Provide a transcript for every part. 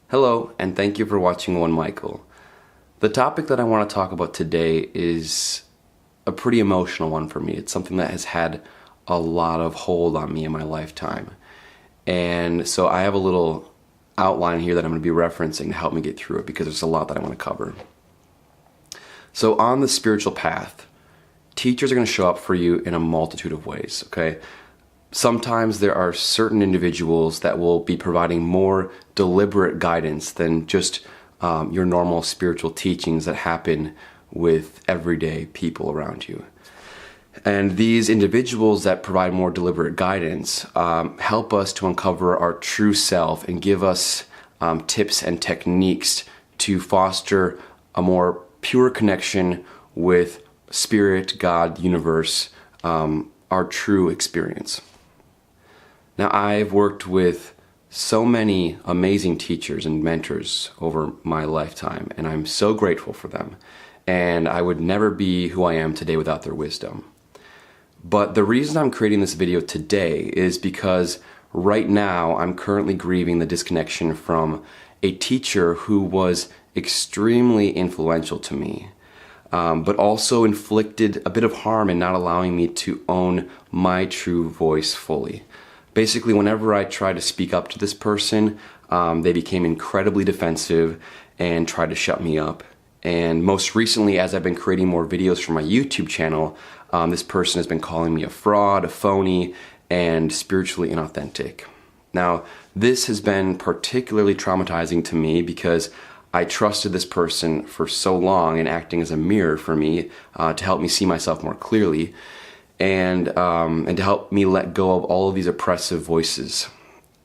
Hello, and thank you for watching One Michael. The topic that I want to talk about today is a pretty emotional one for me. It's something that has had a lot of hold on me in my lifetime. And so I have a little outline here that I'm going to be referencing to help me get through it because there's a lot that I want to cover. So on the spiritual path, teachers are going to show up for you in a multitude of ways, okay? Sometimes there are certain individuals that will be providing more deliberate guidance than just your normal spiritual teachings that happen with everyday people around you. And these individuals that provide more deliberate guidance help us to uncover our true self and give us tips and techniques to foster a more pure connection with spirit, God, universe, our true experience. Now, I've worked with so many amazing teachers and mentors over my lifetime, and I'm so grateful for them. And I would never be who I am today without their wisdom. But the reason I'm creating this video today is because right now I'm currently grieving the disconnection from a teacher who was extremely influential to me, but also inflicted a bit of harm in not allowing me to own my true voice fully. Basically, whenever I tried to speak up to this person, they became incredibly defensive and tried to shut me up. And most recently, as I've been creating more videos for my YouTube channel, this person has been calling me a fraud, a phony, and spiritually inauthentic. Now, this has been particularly traumatizing to me because I trusted this person for so long in acting as a mirror for me to help me see myself more clearly. And to help me let go of all of these oppressive voices.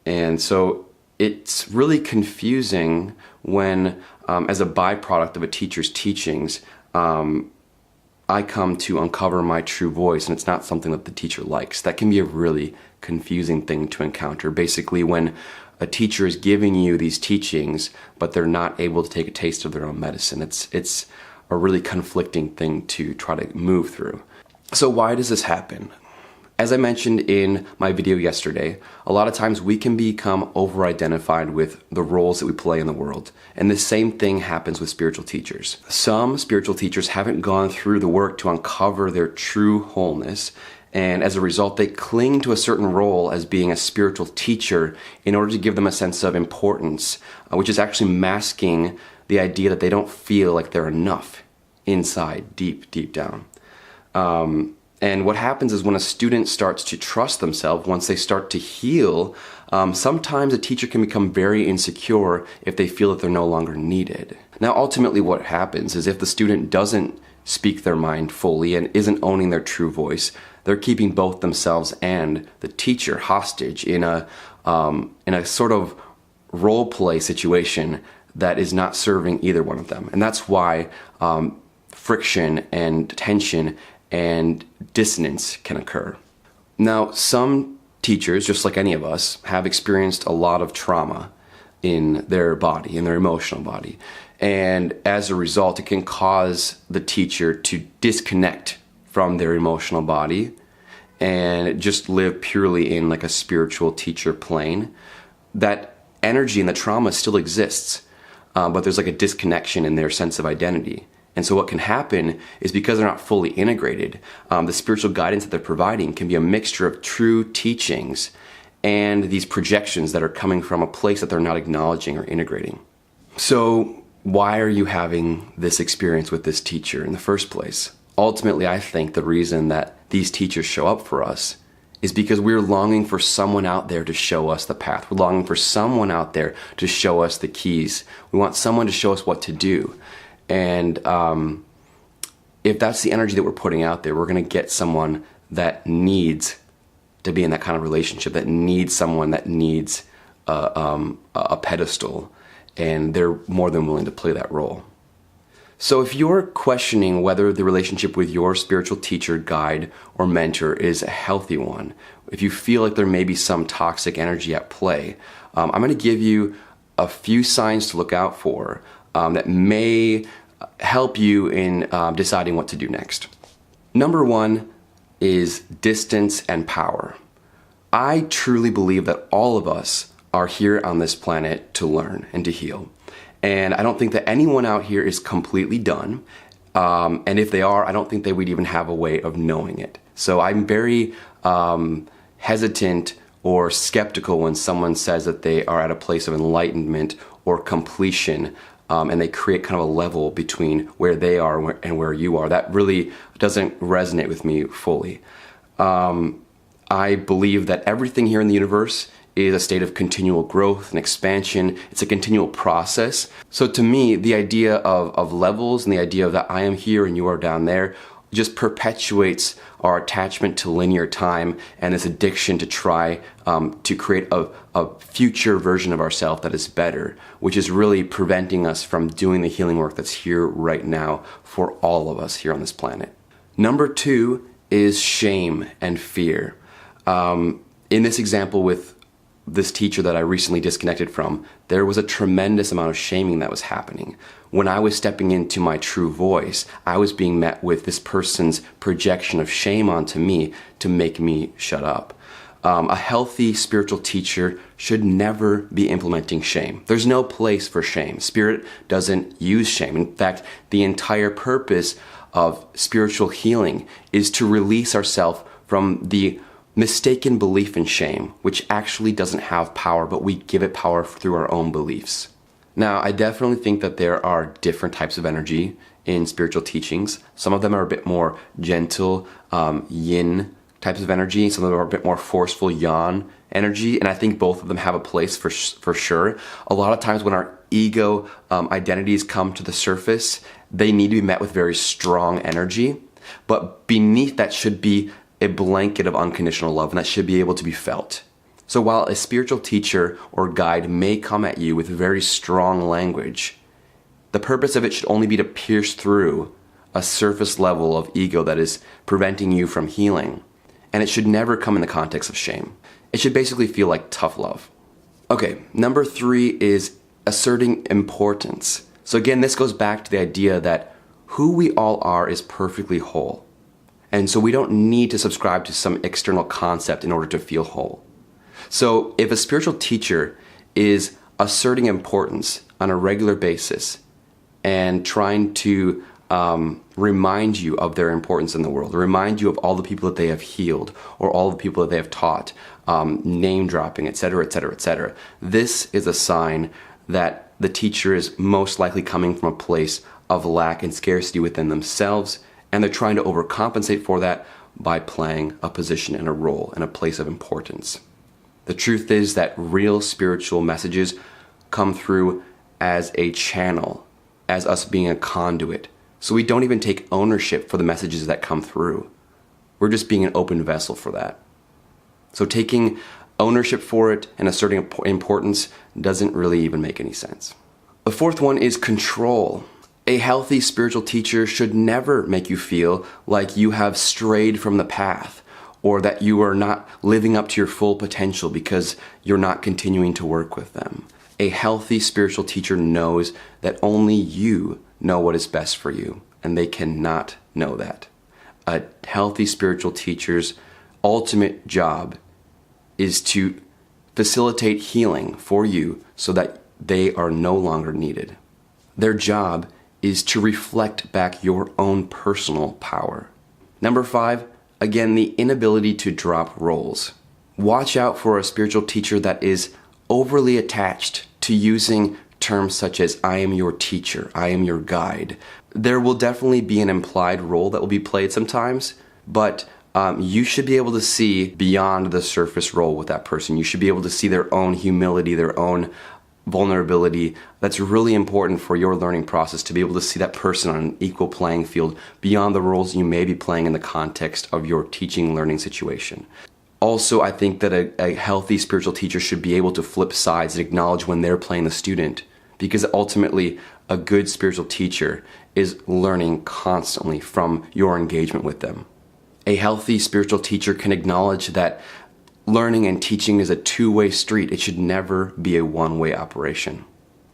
And so it's really confusing when, as a byproduct of a teacher's teachings, I come to uncover my true voice, and it's not something that the teacher likes. That can be a really confusing thing to encounter. Basically, when a teacher is giving you these teachings, but they're not able to take a taste of their own medicine, it's a really conflicting thing to try to move through. So why does this happen? As I mentioned in my video yesterday, a lot of times we can become over-identified with the roles that we play in the world. And the same thing happens with spiritual teachers. Some spiritual teachers haven't gone through the work to uncover their true wholeness, and as a result, they cling to a certain role as being a spiritual teacher in order to give them a sense of importance, which is actually masking the idea that they don't feel like they're enough inside, deep down. And what happens is when a student starts to trust themselves, once they start to heal, sometimes a teacher can become very insecure if they feel that they're no longer needed. Now, ultimately what happens is if the student doesn't speak their mind fully and isn't owning their true voice, they're keeping both themselves and the teacher hostage in a sort of role play situation that is not serving either one of them. And that's why friction and tension and dissonance can occur. Now, some teachers, just like any of us, have experienced a lot of trauma in their body, in their emotional body. And as a result, it can cause the teacher to disconnect from their emotional body and just live purely in like a spiritual teacher plane. That energy and the trauma still exists, but there's like a disconnection in their sense of identity. And so what can happen is because they're not fully integrated, the spiritual guidance that they're providing can be a mixture of true teachings and these projections that are coming from a place that they're not acknowledging or integrating. So why are you having this experience with this teacher in the first place? Ultimately, I think the reason that these teachers show up for us is because we're longing for someone out there to show us the path. We're longing for someone out there to show us the keys. We want someone to show us what to do. And if that's the energy that we're putting out there, we're going to get someone that needs to be in that kind of relationship, that needs someone that needs a pedestal, and they're more than willing to play that role. So if you're questioning whether the relationship with your spiritual teacher, guide, or mentor is a healthy one, if you feel like there may be some toxic energy at play, I'm going to give you a few signs to look out for that may help you in deciding what to do next. Number one is distance and power. I truly believe that all of us are here on this planet to learn and to heal. And I don't think that anyone out here is completely done. And if they are, I don't think they would even have a way of knowing it. So I'm very hesitant or skeptical when someone says that they are at a place of enlightenment or completion, and they create kind of a level between where they are and where you are. That really doesn't resonate with me fully. I believe that everything here in the universe is a state of continual growth and expansion. It's a continual process. So to me, the idea of levels and the idea of that I am here and you are down there just perpetuates our attachment to linear time and this addiction to try to create a future version of ourselves that is better, which is really preventing us from doing the healing work that's here right now for all of us here on this planet. Number 2 is shame and fear. In this example with this teacher that I recently disconnected from, there was a tremendous amount of shaming that was happening. When I was stepping into my true voice, I was being met with this person's projection of shame onto me to make me shut up. A healthy spiritual teacher should never be implementing shame. There's no place for shame. Spirit doesn't use shame. In fact, the entire purpose of spiritual healing is to release ourselves from the mistaken belief in shame, which actually doesn't have power, but we give it power through our own beliefs. Now, I definitely think that there are different types of energy in spiritual teachings. Some of them are a bit more gentle, yin types of energy. Some of them are a bit more forceful, yang energy. And I think both of them have a place for sure. A lot of times when our ego identities come to the surface, they need to be met with very strong energy. But beneath that should be a blanket of unconditional love, and that should be able to be felt. So while a spiritual teacher or guide may come at you with very strong language, the purpose of it should only be to pierce through a surface level of ego that is preventing you from healing. And it should never come in the context of shame. It should basically feel like tough love. Okay, number 3 is asserting importance. So again, this goes back to the idea that who we all are is perfectly whole. And so we don't need to subscribe to some external concept in order to feel whole. So if a spiritual teacher is asserting importance on a regular basis and trying to remind you of their importance in the world, remind you of all the people that they have healed or all the people that they have taught, name dropping, etc., etc., etc., this is a sign that the teacher is most likely coming from a place of lack and scarcity within themselves, and they're trying to overcompensate for that by playing a position and a role and a place of importance. The truth is that real spiritual messages come through as a channel, as us being a conduit. So we don't even take ownership for the messages that come through. We're just being an open vessel for that. So taking ownership for it and asserting importance doesn't really even make any sense. The 4th one is control. A healthy spiritual teacher should never make you feel like you have strayed from the path or that you are not living up to your full potential because you're not continuing to work with them. A healthy spiritual teacher knows that only you know what is best for you, and they cannot know that. A healthy spiritual teacher's ultimate job is to facilitate healing for you so that they are no longer needed. Their job is to reflect back your own personal power. Number 5, again, the inability to drop roles. Watch out for a spiritual teacher that is overly attached to using terms such as I am your teacher, I am your guide. There will definitely be an implied role that will be played sometimes, but you should be able to see beyond the surface role with that person. You should be able to see their own humility, their own vulnerability. That's really important for your learning process, to be able to see that person on an equal playing field beyond the roles you may be playing in the context of your teaching learning situation. Also, I think that a healthy spiritual teacher should be able to flip sides and acknowledge when they're playing the student, because ultimately a good spiritual teacher is learning constantly from your engagement with them. A healthy spiritual teacher can acknowledge that learning and teaching is a two-way street. It should never be a one-way operation.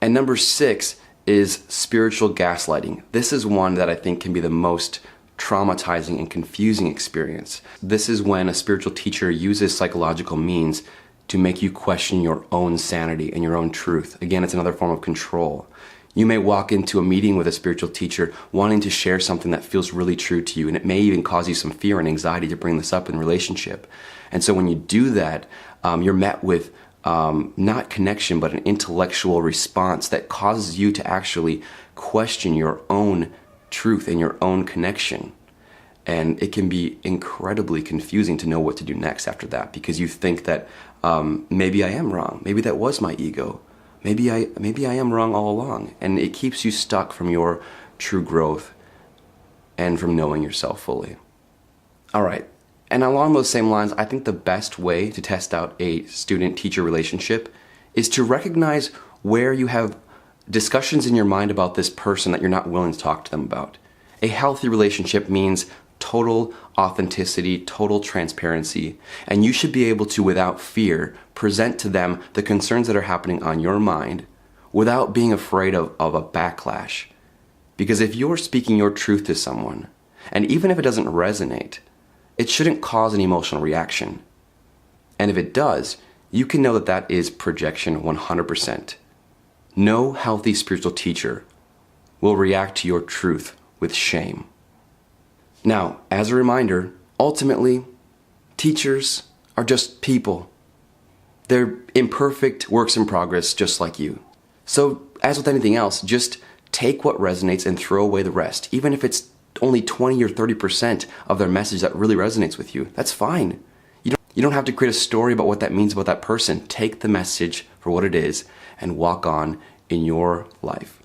And number 6 is spiritual gaslighting. This is one that I think can be the most traumatizing and confusing experience. This is when a spiritual teacher uses psychological means to make you question your own sanity and your own truth. Again, it's another form of control. You may walk into a meeting with a spiritual teacher wanting to share something that feels really true to you, and it may even cause you some fear and anxiety to bring this up in relationship. And so when you do that, you're met with not connection, but an intellectual response that causes you to actually question your own truth and your own connection. And it can be incredibly confusing to know what to do next after that, because you think that maybe I am wrong. Maybe that was my ego. Maybe I am wrong all along. And it keeps you stuck from your true growth and from knowing yourself fully. All right. And along those same lines, I think the best way to test out a student-teacher relationship is to recognize where you have discussions in your mind about this person that you're not willing to talk to them about. A healthy relationship means total authenticity, total transparency, and you should be able to, without fear, present to them the concerns that are happening on your mind without being afraid of a backlash. Because if you're speaking your truth to someone, and even if it doesn't resonate, it shouldn't cause an emotional reaction. And if it does, you can know that that is projection 100%. No healthy spiritual teacher will react to your truth with shame. Now, as a reminder, ultimately, teachers are just people. They're imperfect works in progress just like you. So, as with anything else, just take what resonates and throw away the rest. Even if it's only 20 or 30% of their message that really resonates with you, that's fine. You don't have to create a story about what that means about that person. Take the message for what it is and walk on in your life.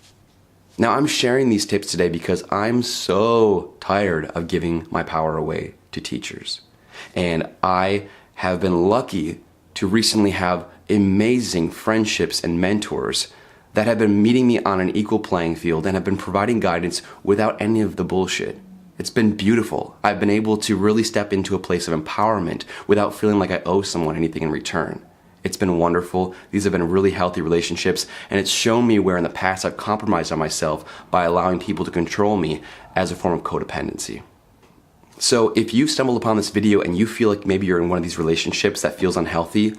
Now, I'm sharing these tips today because I'm so tired of giving my power away to teachers. And I have been lucky to recently have amazing friendships and mentors that have been meeting me on an equal playing field and have been providing guidance without any of the bullshit. It's been beautiful. I've been able to really step into a place of empowerment without feeling like I owe someone anything in return. It's been wonderful. These have been really healthy relationships, and it's shown me where in the past I've compromised on myself by allowing people to control me as a form of codependency. So if you've stumbled upon this video and you feel like maybe you're in one of these relationships that feels unhealthy,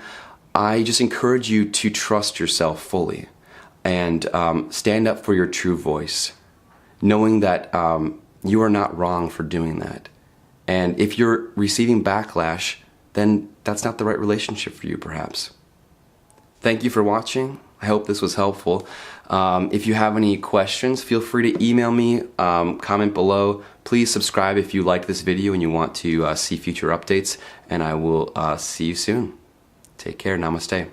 I just encourage you to trust yourself fully and stand up for your true voice, knowing that you are not wrong for doing that. And if you're receiving backlash, then that's not the right relationship for you, perhaps. Thank you for watching. I hope this was helpful. If you have any questions, feel free to email me, comment below. Please subscribe if you liked this video and you want to see future updates, and I will see you soon. Take care. Namaste.